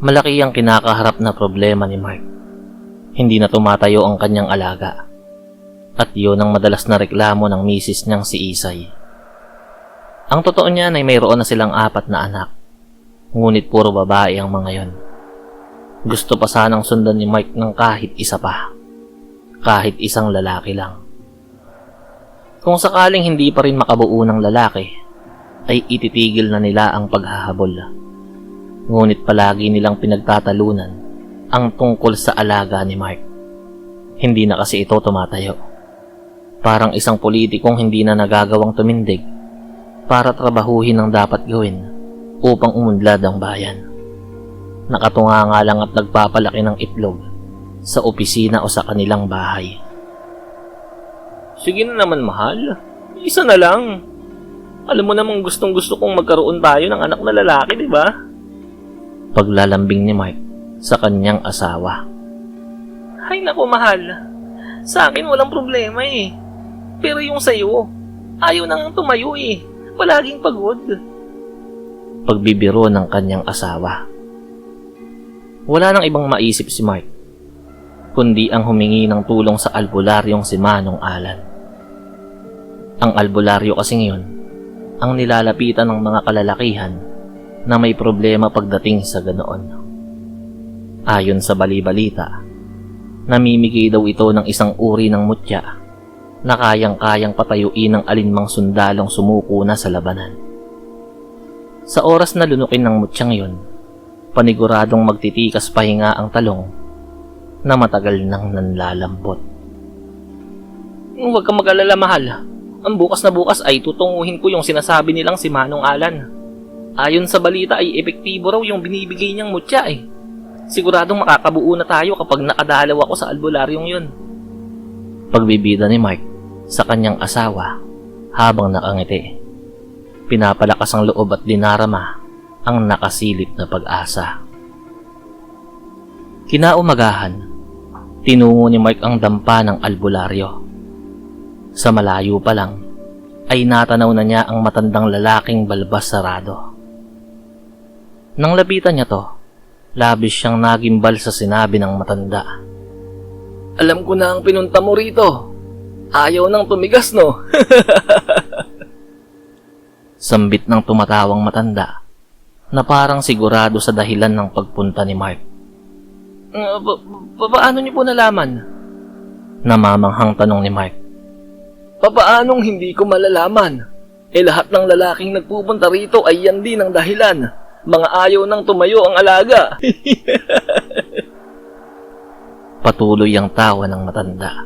Malaki ang kinakaharap na problema ni Mark. Hindi na tumatayo ang kanyang alaga. At yun ang madalas na reklamo ng misis niyang si Isay. Ang totoo niyan ay mayroon na silang 4 na anak. Ngunit puro babae ang mga yon. Gusto pa sanang sundan ni Mark ng kahit isa pa. Kahit isang lalaki lang. Kung sakaling hindi pa rin makabuo ng lalaki, ay ititigil na nila ang paghahabol. Ngunit palagi nilang pinagtatalunan ang tungkol sa alaga ni Mark. Hindi na kasi ito tumatayo. Parang isang politikong hindi na nagagawang tumindig para trabahuhin ang dapat gawin upang umunlad ang bayan. Nakatunga nga lang at nagpapalaki ng itlog sa opisina o sa kanilang bahay. Sige na naman, mahal. Isa na lang. Alam mo namang gustong-gusto kong magkaroon tayo ng anak na lalaki, di ba? Paglalambing ni Mark sa kanyang asawa. Ay naku, mahal. Sa akin walang problema eh. Pero yung sayo, ayaw nang tumayo eh. Palaging pagod. Pagbibiro ng kanyang asawa. Wala nang ibang maisip si Mark, kundi ang humingi ng tulong sa albularyong si Manong Alan. Ang albularyo kasi ngayon, ang nilalapitan ng mga kalalakihan na may problema pagdating sa ganoon. Ayon sa bali-balita, namimigay daw ito ng isang uri ng mutya na kayang-kayang patayuin ng alinmang sundalong sumuko na sa labanan. Sa oras na lunukin ng mutyang yon, paniguradong magtitikas pahinga ang talong na matagal nang nanlalambot. Huwag kang mag-alala, mahal. Ang bukas na bukas ay tutunguhin ko yung sinasabi nilang si Manong Alan. Ayon sa balita ay epektibo raw yung binibigay niyang mutya eh. Siguradong makakabuo na tayo kapag nakadalaw ako sa albularyong yun. Pagbibida ni Mark sa kanyang asawa habang nakangiti. Pinapalakas ang loob at dinarama ang nakasilip na pag-asa. Kinaumagahan, tinungo ni Mark ang dampa ng albularyo. Sa malayo pa lang, ay natanaw na niya ang matandang lalaking balbas sarado. Nang lapitan niya to, labis siyang nagimbal sa sinabi ng matanda. Alam ko na ang pinunta mo rito. Ayaw nang tumigas, no? Sambit ng tumatawang matanda na parang sigurado sa dahilan ng pagpunta ni Mark. Paano niyo po nalaman? Namamanghang tanong ni Mark. Papaanong hindi ko malalaman? Lahat ng lalaking nagpupunta rito ay yan din ang dahilan. Mga ayaw nang tumayo ang alaga. Patuloy ang tawa ng matanda.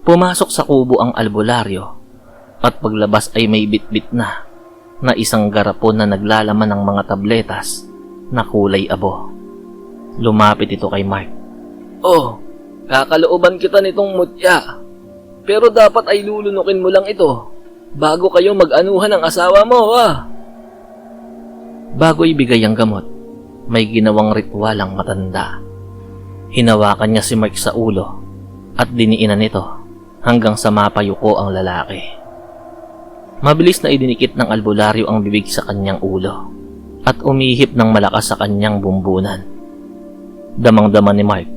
Pumasok sa kubo ang albularyo at paglabas ay may bitbit na isang garapon na naglalaman ng mga tabletas na kulay abo. Lumapit ito kay Mark. Oh, kakalooban kita nitong mutya. Pero dapat ay lulunukin mo lang ito bago kayo mag-anuhan ng asawa mo, ah. Bago ibigay ang gamot, may ginawang ritual ang matanda. Hinawakan niya si Mark sa ulo at diniinan nito hanggang sa mapayuko ang lalaki. Mabilis na idinikit ng albularyo ang bibig sa kanyang ulo at umihip ng malakas sa kanyang bumbunan. Damang-dama ni Mark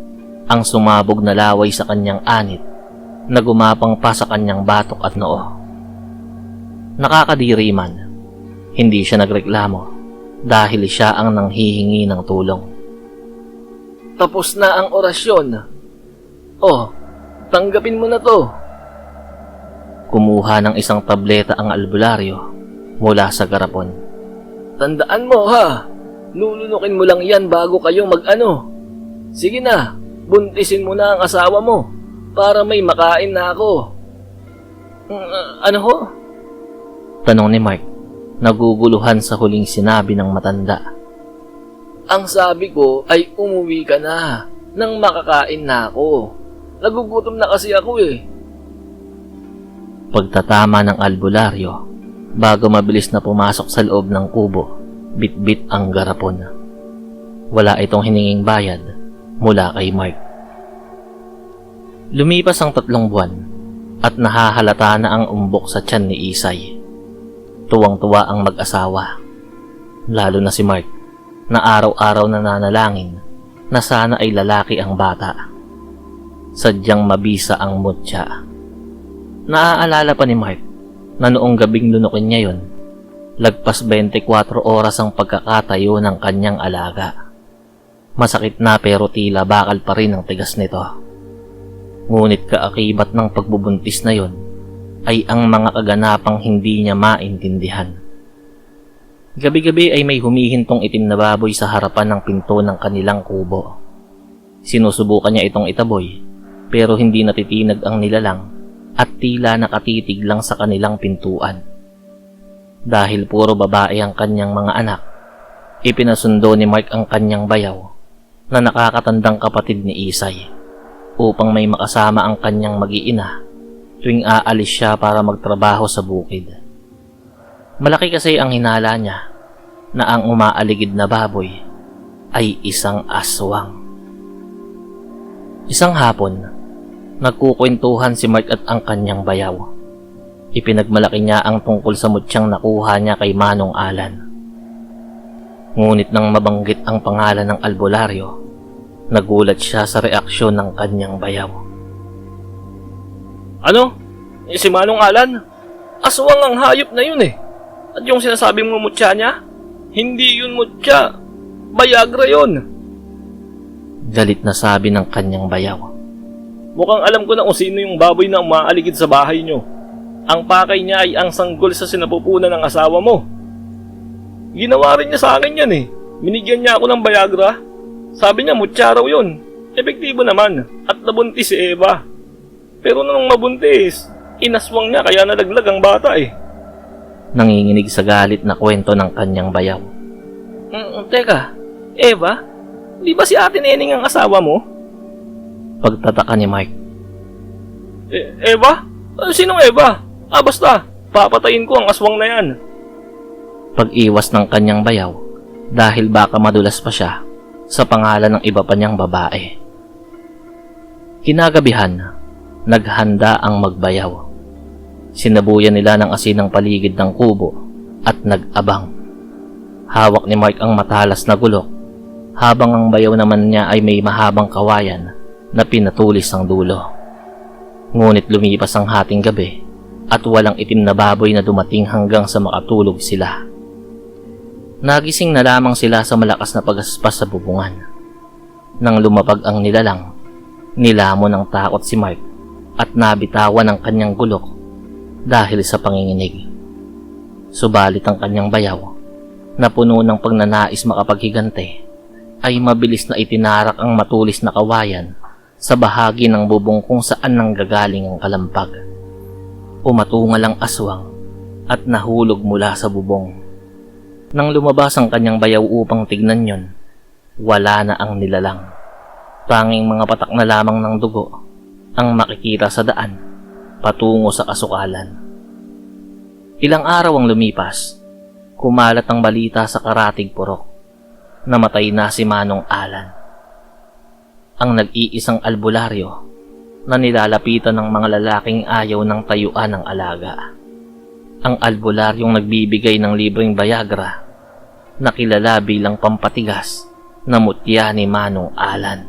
ang sumabog na laway sa kanyang anit na gumapang pa sa kanyang batok at noo. Nakakadiri man, hindi siya nagreklamo dahil siya ang nanghihingi ng tulong. Tapos na ang orasyon. Oh, tanggapin mo na to. Kumuha ng isang tableta ang albularyo mula sa garapon. Tandaan mo ha, lulunukin mo lang yan bago kayo mag-ano. Sige na, buntisin mo na ang asawa mo para may makain na ako. Ano ho? Tanong ni Mark, naguguluhan sa huling sinabi ng matanda. Ang sabi ko ay umuwi ka na nang makakain na ako. Nagugutom na kasi ako eh. Pagtatama ng albularyo, bago mabilis na pumasok sa loob ng kubo, bitbit ang garapon. Wala itong hininging bayad mula kay Mark. Lumipas ang 3 buwan at nahahalata na ang umbok sa tiyan ni Isay. Tuwang-tuwa ang mag-asawa, lalo na si Mark na araw-araw nananalangin na sana ay lalaki ang bata. Sadyang mabisa ang mutya. Naaalala pa ni Mark na noong gabing lunukin niya yon, lagpas 24 oras ang pagkakatayo ng kanyang alaga. Masakit na pero tila bakal pa rin ang tigas nito. Ngunit kaakibat ng pagbubuntis na yon ay ang mga kaganapang hindi niya maintindihan. Gabi-gabi ay may humihintong itim na baboy sa harapan ng pinto ng kanilang kubo. Sinusubukan niya itong itaboy pero hindi natitinag ang nilalang at tila nakatitig lang sa kanilang pintuan. Dahil puro babae ang kanyang mga anak, ipinasundo ni Mark ang kanyang bayaw na nakakatandang kapatid ni Isay upang may makasama ang kanyang mag-iina tuwing aalis siya para magtrabaho sa bukid. Malaki kasi ang hinala niya na ang umaaligid na baboy ay isang aswang. Isang hapon, nagkukwentuhan si Mark at ang kanyang bayaw. Ipinagmalaki niya ang tungkol sa mutyang nakuha niya kay Manong Alan. Ngunit nang mabanggit ang pangalan ng albularyo, nagulat siya sa reaksyon ng kanyang bayaw. Ano? Si Manong Alan? Aswang ang hayop na yun eh. At yung sinasabi mo mutya niya? Hindi yun mutya. Viagra yun. Galit na sabi ng kanyang bayaw. Mukhang alam ko na kung sino yung baboy na umaaligid sa bahay nyo. Ang pakay niya ay ang sanggol sa sinapupunan ng asawa mo. Ginawa rin niya sa akin yan eh. Binigyan niya ako ng Viagra. Sabi niya mutya raw yun. Epektibo naman. At nabuntis si Eva. Pero nung mabuntis, inaswang niya kaya nalaglag ang bata eh. Nanginginig sa galit na kwento ng kanyang bayaw. Teka, Eva? Di ba si Ate Neneng ang asawa mo? Pagtataka ni Mike. Eva? Sinong Eva? Basta, papatayin ko ang aswang na yan. Pag-iwas ng kanyang bayaw dahil baka madulas pa siya sa pangalan ng iba pa niyang babae. Kinagabihan, naghanda ang magbayaw. Sinabuyan nila ng asin ang paligid ng kubo at nag-abang. Hawak ni Mark ang matalas na gulok habang ang bayaw naman niya ay may mahabang kawayan na pinatulis ang dulo. Ngunit lumipas ang hating gabi at walang itim na baboy na dumating hanggang sa makatulog sila. Nagising na lamang sila sa malakas na pagaspas sa bubungan. Nang lumapag ang nilalang, nilamon ng takot si Mark at nabitawan ang kanyang gulok dahil sa panginginig. Subalit ang kanyang bayaw, na puno ng pagnanais makapaghigante, ay mabilis na itinarak ang matulis na kawayan sa bahagi ng bubong kung saan nanggagaling ang kalampag. Umatungal ang aswang at nahulog mula sa bubong. Nang lumabas ang kanyang bayaw upang tignan yon, wala na ang nilalang. Tanging mga patak na lamang ng dugo ang makikita sa daan patungo sa kasukalan. Ilang araw ang lumipas, kumalat ang balita sa Karatig Purok. Namatay na si Manong Alan, ang nag-iisang albularyo na nilalapitan ng mga lalaking ayaw ng tayuan ng alaga. Ang albularyong nagbibigay ng libreng Viagra na kilala bilang pampatigas na mutya ni Manong Alan.